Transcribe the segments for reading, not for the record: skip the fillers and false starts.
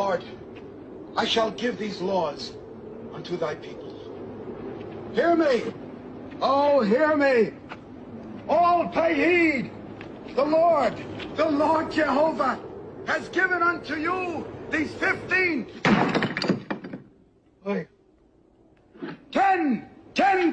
Lord, I shall give these laws unto thy people. Hear me! Oh, hear me! All pay heed! The Lord Jehovah, has given unto you these 10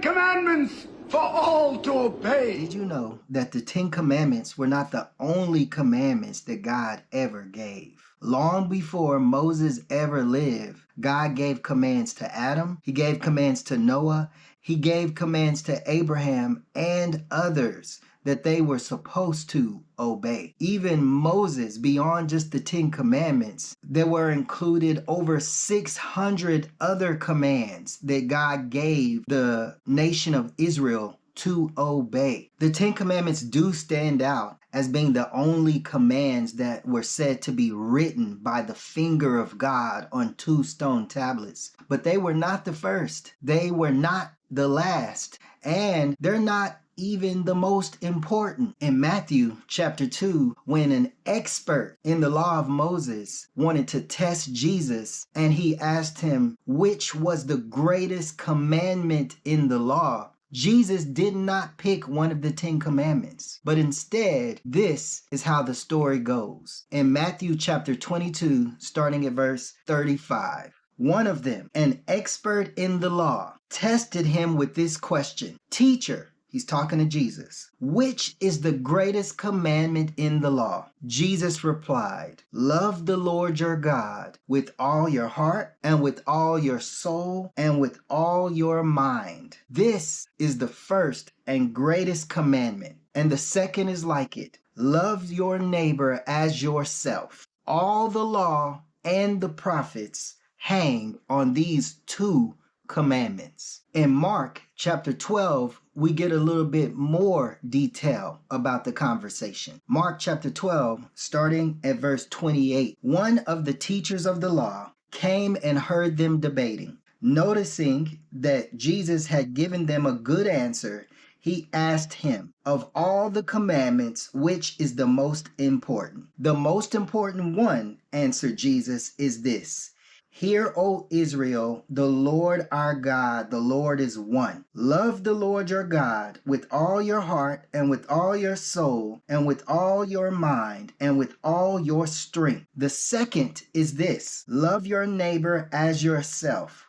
commandments for all to obey. Did you know that the 10 commandments were not the only commandments that God ever gave? Long before Moses ever lived, God gave commands to Adam, he gave commands to Noah, he gave commands to Abraham and others that they were supposed to obey. Even Moses, beyond just the 10 commandments, there were included over 600 other commands that God gave the nation of Israel to obey. The 10 commandments do stand out as being the only commands that were said to be written by the finger of God on 2 stone tablets. But they were not the first. They were not the last. And they're not even the most important. In Matthew chapter 2, when an expert in the law of Moses wanted to test Jesus, and he asked him which was the greatest commandment in the law, Jesus did not pick one of the 10 commandments, but instead, this is how the story goes. In Matthew chapter 22, starting at verse 35, one of them, an expert in the law, tested him with this question: "Teacher," he's talking to Jesus, "which is the greatest commandment in the law?" Jesus replied, "Love the Lord your God with all your heart and with all your soul and with all your mind. This is the first and greatest commandment. And the second is like it. Love your neighbor as yourself. All the law and the prophets hang on these 2 commandments." In Mark chapter 12, we get a little bit more detail about the conversation. Mark chapter 12, starting at verse 28. One of the teachers of the law came and heard them debating. Noticing that Jesus had given them a good answer, he asked him, "Of all the commandments, which is the most important?" "The most important one," answered Jesus, "is this: Hear, O Israel, the Lord our God, the Lord is one. Love the Lord your God with all your heart and with all your soul and with all your mind and with all your strength. The second is this: love your neighbor as yourself.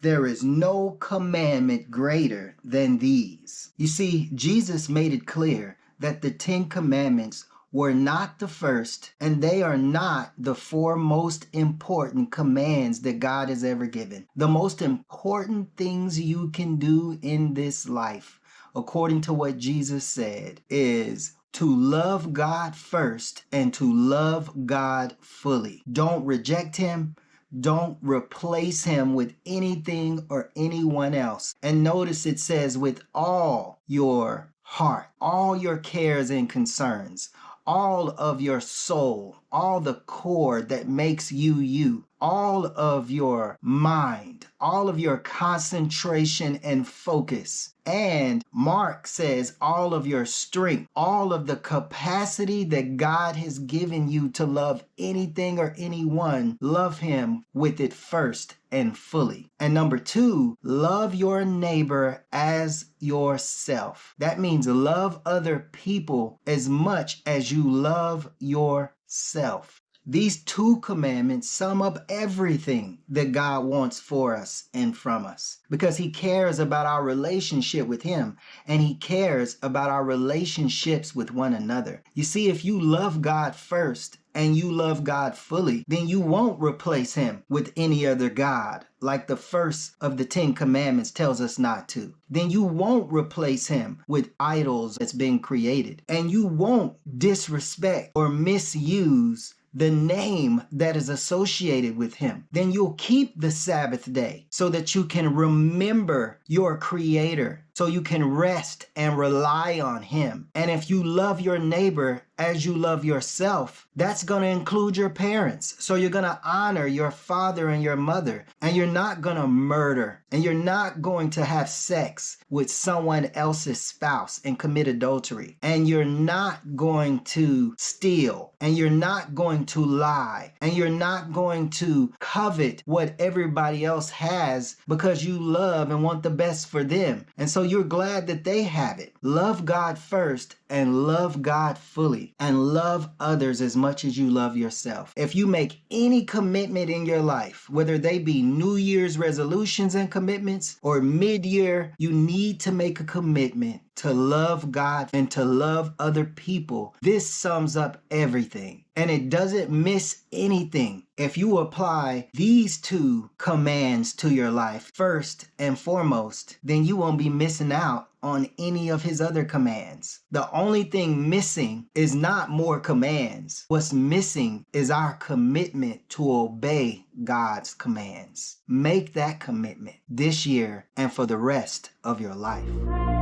There is no commandment greater than these." You see, Jesus made it clear that the 10 commandments were not the first, and they are not the 4 most important commands that God has ever given. The most important things you can do in this life, according to what Jesus said, is to love God first and to love God fully. Don't reject him. Don't replace him with anything or anyone else. And notice it says with all your heart, all your cares and concerns, all of your soul, all the core that makes you you, all of your mind, all of your concentration and focus. And Mark says all of your strength, all of the capacity that God has given you to love anything or anyone, love him with it first and fully. And number 2, love your neighbor as yourself. That means love other people as much as you love yourself. These 2 commandments sum up everything that God wants for us and from us, because he cares about our relationship with him, and he cares about our relationships with one another. You see, if you love God first and you love God fully, then you won't replace him with any other God, like the first of the 10 commandments tells us not to. Then you won't replace him with idols that's been created, and you won't disrespect or misuse the name that is associated with him. Then you'll keep the Sabbath day so that you can remember your Creator so you can rest and rely on him. And if you love your neighbor as you love yourself, that's going to include your parents. So you're going to honor your father and your mother, and you're not going to murder, and you're not going to have sex with someone else's spouse and commit adultery, and you're not going to steal, and you're not going to lie, and you're not going to covet what everybody else has because you love and want the best for them. And so you're glad that they have it. Love God first and love God fully, and love others as much as you love yourself. If you make any commitment in your life, whether they be New Year's resolutions and commitments or mid-year, you need to make a commitment to love God and to love other people. This sums up everything, and it doesn't miss anything. If you apply these two commands to your life first and foremost, then you won't be missing out on any of his other commands. The only thing missing is not more commands. What's missing is our commitment to obey God's commands. Make that commitment this year and for the rest of your life.